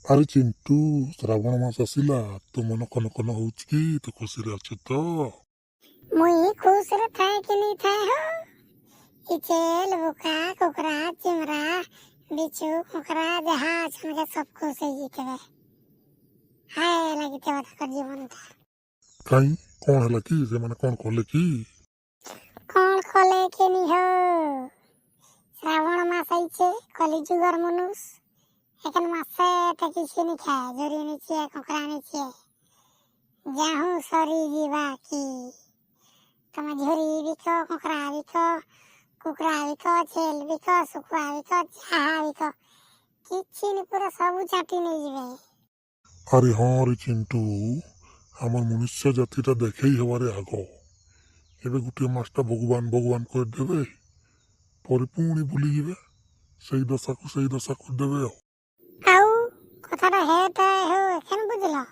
ଆରେ ଚିଣ୍ଟୁ, ଶ୍ରାବଣ ମାସ ଆସିଲା, ତୋ ମନ କନ କନ ହଉଛି କି? ତୁ ଖୁସିରେ ଅଛୁ ତ? मुई खुश रे थाए कि नहीं थाए हो। इचेल बुका कुकरा चिमरा बिच्छू कुकरा जहाज हमके सब खुश है जीतवे। हाय लगिते बता जीवन था କାଇଁ କଣ ହେଲା କି? ସେମାନେ କଣ କଲେ କି? कौन खोले कि नहीं हो। श्रावण मास आइछे कलिजुगर मनुष एखन मासे ते किसी नहीं खाए जोरी नीचे कुकरा नीचे जाहू सरी जीवा की तमे झोरी बिक कुकरा बिक कुकरा बिक छेल बिक सुखुआ बिक चाहा बिक किछि नहीं पूरा सब चाटी नहीं जीवे। ଆରେ ହଁ ରେ ଚିଣ୍ଟୁ, ଆମର ମନୁଷ୍ୟ ଜାତିଟା ଦେଖେଇ ହେବାରେ ଆଗ। ଏବେ ଗୋଟିଏ ମାସଟା ଭଗବାନ ଭଗବାନ କରିଦେବେ, ପରେ ପୁଣି ଭୁଲିଯିବେ, ସେଇ ଦଶାକୁ କରିଦେବେ ଆଉ। ଆଉ କଥାଟା ହେଟା हो एखन बुझलो।